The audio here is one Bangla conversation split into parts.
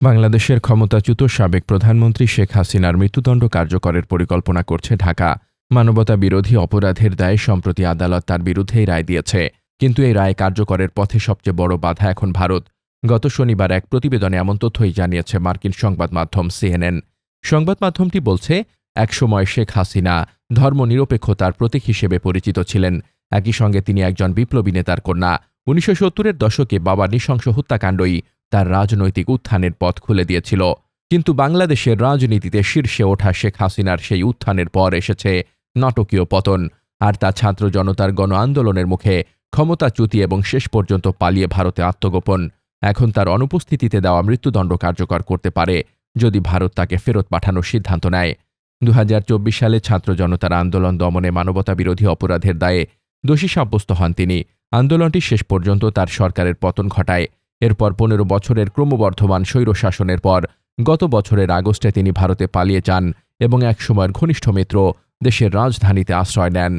বাংলাদেশের ক্ষমতাচ্যুত সাবেক প্রধানমন্ত্রী শেখ হাসিনার মৃত্যুদণ্ড কার্যকরের পরিকল্পনা করছে ঢাকা। মানবতা বিরোধী অপরাধের দায়ে সম্প্রতি আদালত তার বিরুদ্ধেই রায় দিয়েছে। কিন্তু এই রায় কার্যকরের পথে সবচেয়ে বড় বাধা এখন ভারত। গত শনিবার এক প্রতিবেদনে এমন তথ্যই জানিয়েছে মার্কিন সংবাদ মাধ্যম CNN। সংবাদ মাধ্যমটি বলছে, একসময় শেখ হাসিনা ধর্মনিরপেক্ষতার প্রতীক হিসেবে পরিচিত ছিলেন। একই সঙ্গে তিনি একজন বিপ্লবী নেতার কন্যা। 1970-এর দশকে বাবা নৃশংস হত্যাকাণ্ডই তার রাজনৈতিক উত্থানের পথ খুলে দিয়েছিল। কিন্তু বাংলাদেশের রাজনীতিতে শীর্ষে ওঠা শেখ হাসিনার সেই উত্থানের পর এসেছে নাটকীয় পতন। আর তা ছাত্র জনতার গণ আন্দোলনের মুখে, ক্ষমতাচ্যুতি এবং শেষ পর্যন্ত পালিয়ে ভারতে আত্মগোপন। এখন তার অনুপস্থিতিতে দেওয়া মৃত্যুদণ্ড কার্যকর করতে পারে যদি ভারত তাকে ফেরত পাঠানোর সিদ্ধান্ত নেয়। 2024 সালে ছাত্র জনতার আন্দোলন দমনে মানবতাবিরোধী অপরাধের দায়ে দোষী সাব্যস্ত হন তিনি। আন্দোলনটি শেষ পর্যন্ত তার সরকারের পতন ঘটায়। এরপর 15 বছরের ক্রমবর্ধমান স্বৈরশাসনের পর গত বছরের আগস্টে তিনি ভারতে পালিয়ে যান এবং একসময়ের ঘনিষ্ঠ মিত্র দেশের রাজধানীতে আশ্রয় নেন।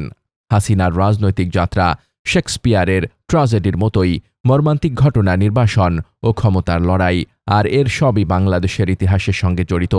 হাসিনার রাজনৈতিক যাত্রা শেক্সপিয়ারের ট্র্যাজেডির মতোই, মর্মান্তিক ঘটনা, নির্বাসন ও ক্ষমতার লড়াই, আর এর সবই বাংলাদেশের ইতিহাসের সঙ্গে জড়িত।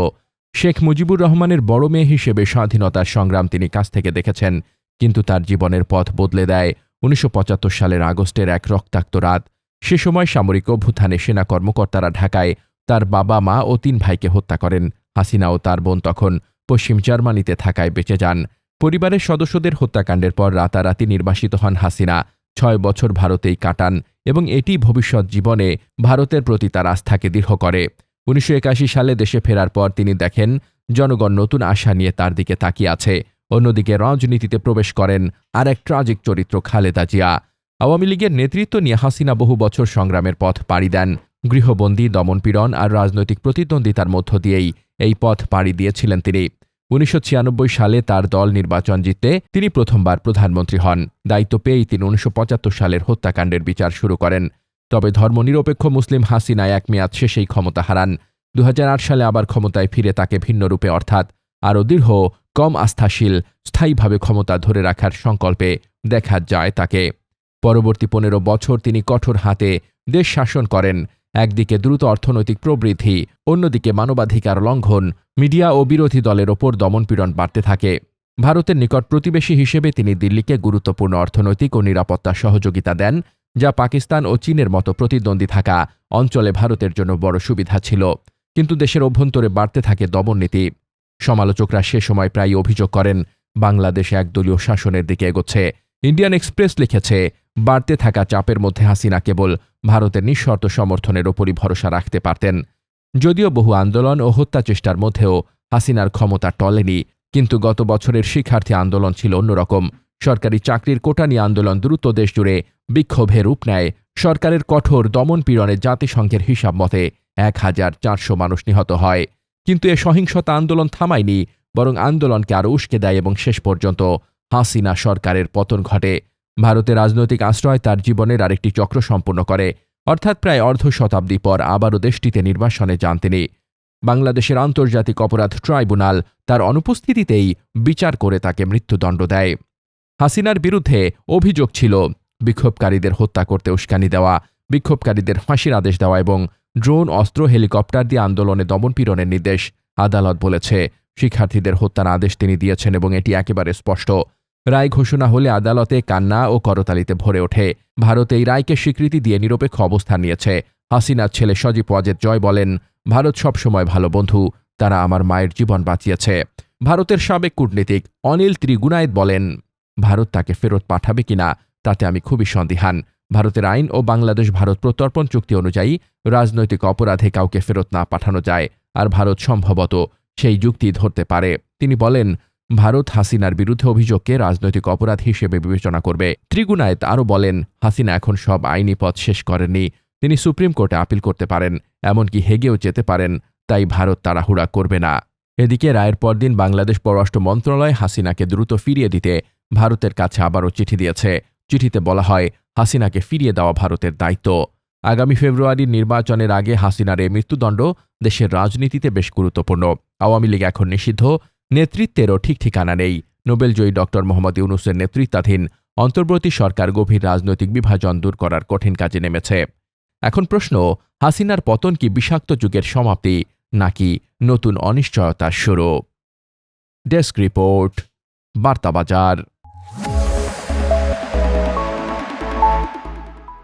শেখ মুজিবুর রহমানের বড় মেয়ে হিসেবে স্বাধীনতার সংগ্রাম তিনি কাছ থেকে দেখেছেন, কিন্তু তার জীবনের পথ বদলে দেয় 1975 সালের আগস্টের এক রক্তাক্ত রাত। সে সময় সামরিক অভ্যুত্থানে সেনা কর্মকর্তারা ঢাকায় তার বাবা, মা ও 3 ভাইকে হত্যা করেন। হাসিনা ও তার বোন তখন পশ্চিম জার্মানিতে থাকায় বেঁচে যান। পরিবারের সদস্যদের হত্যাকাণ্ডের পর রাতারাতি নির্বাসিত হন হাসিনা। 6 বছর ভারতেই কাটান এবং এটি ভবিষ্যৎ জীবনে ভারতের প্রতি তার আস্থাকে দৃঢ় করে। 1981 সালে দেশে ফেরার পর তিনি দেখেন জনগণ নতুন আশা নিয়ে তার দিকে তাকিয়ে আছে। অন্যদিকে রাজনীতিতে প্রবেশ করেন আর এক ট্র্যাজিক চরিত্র খালেদা জিয়া। আওয়ামী লীগের নেতৃত্ব নিয়ে হাসিনা বহু বছর সংগ্রামের পথ পাড়ি দেন। গৃহবন্দী, দমনপীড়ন আর রাজনৈতিক প্রতিদ্বন্দ্বিতার মধ্য দিয়েই এই পথ পাড়ি দিয়েছিলেন তিনি। 1996 সালে তার দল নির্বাচন জিততে তিনি প্রথমবার প্রধানমন্ত্রী হন। দায়িত্ব পেয়েই তিনি 1975 সালের হত্যাকাণ্ডের বিচার শুরু করেন। তবে ধর্মনিরপেক্ষ মুসলিম হাসিনা এক মেয়াদ শেষেই ক্ষমতা হারান। 2008 সালে আবার ক্ষমতায় ফিরে তাকে ভিন্ন রূপে, অর্থাৎ আরও দৃঢ়, কম আস্থাশীল, স্থায়ীভাবে ক্ষমতা ধরে রাখার সংকল্পে দেখা যায় তাকে। পরবর্তী 15 বছর তিনি কঠোর হাতে দেশ শাসন করেন। একদিকে দ্রুত অর্থনৈতিক প্রবৃদ্ধি, অন্যদিকে মানবাধিকার লঙ্ঘন, মিডিয়া ও বিরোধী দলের ওপর দমনপীড়ন বাড়তে থাকে। ভারতের নিকট প্রতিবেশী হিসেবে তিনি দিল্লিকে গুরুত্বপূর্ণ অর্থনৈতিক ও নিরাপত্তা সহযোগিতা দেন, যা পাকিস্তান ও চীনের মতো প্রতিদ্বন্দ্বী থাকা অঞ্চলে ভারতের জন্য বড় সুবিধা ছিল। কিন্তু দেশের অভ্যন্তরে বাড়তে থাকে দমননীতি। সমালোচকরা সে সময় প্রায়ই অভিযোগ করেন বাংলাদেশ একদলীয় শাসনের দিকে এগোচ্ছে। ইন্ডিয়ান এক্সপ্রেস লিখেছে, বাড়তে থাকা চাপের মধ্যে হাসিনা কেবল ভারতের নিঃশর্ত সমর্থনের ওপরই ভরসা রাখতে পারতেন। যদিও বহু আন্দোলন ও হত্যা চেষ্টার মধ্যেও হাসিনার ক্ষমতা টলেনি, কিন্তু গত বছরের শিক্ষার্থী আন্দোলন ছিল অন্যরকম। সরকারি চাকরির কোটা নিয়ে আন্দোলন দ্রুত দেশজুড়ে বিক্ষোভের রূপ নেয়। সরকারের কঠোর দমনপীড়নে জাতিসংঘের হিসাব মতে 1400 মানুষ নিহত হয়। কিন্তু এ সহিংসতা আন্দোলন থামায়নি, বরং আন্দোলনকে আরও উস্কে দেয় এবং শেষ পর্যন্ত হাসিনা সরকারের পতন ঘটে। ভারতের রাজনৈতিক আশ্রয় তার জীবনের আরেকটি চক্র সম্পূর্ণ করে, অর্থাৎ প্রায় অর্ধ শতাব্দী পর আবারও দেশটিতে নির্বাসনে যান তিনি। বাংলাদেশের আন্তর্জাতিক অপরাধ ট্রাইব্যুনাল তার অনুপস্থিতিতেই বিচার করে তাকে মৃত্যুদণ্ড দেয়। হাসিনার বিরুদ্ধে অভিযোগ ছিল বিক্ষোভকারীদের হত্যা করতে উস্কানি দেওয়া, বিক্ষোভকারীদের ফাঁসির আদেশ দেওয়া এবং ড্রোন, অস্ত্র, হেলিকপ্টার দিয়ে আন্দোলনে দমনপীড়নের নির্দেশ। আদালত বলেছে, শিক্ষার্থীদের হত্যার আদেশ তিনি দিয়েছেন এবং এটি একেবারে স্পষ্ট। রায় ঘোষণা হলে আদালতে কান্না ও করতালিতে ভরে ওঠে। ভারত এই রায়কে স্বীকৃতি দিয়ে নিরপেক্ষ অবস্থান নিয়েছে। হাসিনার ছেলে সজীব ওয়াজেদ জয় বলেন, ভারত সবসময় ভালো বন্ধু, তারা আমার মায়ের জীবন বাঁচিয়েছে। ভারতের সাবেক কূটনীতিক অনিল ত্রিগুনায়েত বলেন, ভারত তাকে ফেরত পাঠাবে কিনা তাতে আমি খুবই সন্দিহান। ভারতের আইন ও বাংলাদেশ ভারত প্রত্যর্পণ চুক্তি অনুযায়ী রাজনৈতিক অপরাধে কাউকে ফেরত না পাঠানো যায়, আর ভারত সম্ভবত সেই যুক্তি ধরতে পারে। তিনি বলেন, ভারত হাসিনার বিরুদ্ধে অভিযোগকে রাজনৈতিক অপরাধ হিসেবে বিবেচনা করবে। ত্রিগুনায়েত আরও বলেন, হাসিনা এখন সব আইনি পথ শেষ করেননি। তিনি সুপ্রিম কোর্টে আপিল করতে পারেন, এমনকি হেগেও যেতে পারেন, তাই ভারত তাড়াহুড়া করবে না। এদিকে রায়ের পরদিন বাংলাদেশ পররাষ্ট্র মন্ত্রণালয় হাসিনাকে দ্রুত ফিরিয়ে দিতে ভারতের কাছে আবারও চিঠি দিয়েছে। চিঠিতে বলা হয়, হাসিনাকে ফিরিয়ে দেওয়া ভারতের দায়িত্ব। আগামী ফেব্রুয়ারির নির্বাচনের আগে হাসিনার এই মৃত্যুদণ্ড দেশের রাজনীতিতে বেশ গুরুত্বপূর্ণ। আওয়ামী লীগ এখন নিষিদ্ধ, নেতৃত্বেরও ঠিক ঠিকানা নেই। নোবেলজয়ী ডক্টর মোহাম্মদ ইউনূসের নেতৃত্বাধীন অন্তর্বর্তী সরকার গভীর রাজনৈতিক বিভাজন দূর করার কঠিন কাজে নেমেছে। এখন প্রশ্ন, হাসিনার পতন কি বিষাক্ত যুগের সমাপ্তি নাকি নতুন অনিশ্চয়তার শুরু? Desk report, বার্তাবাজার।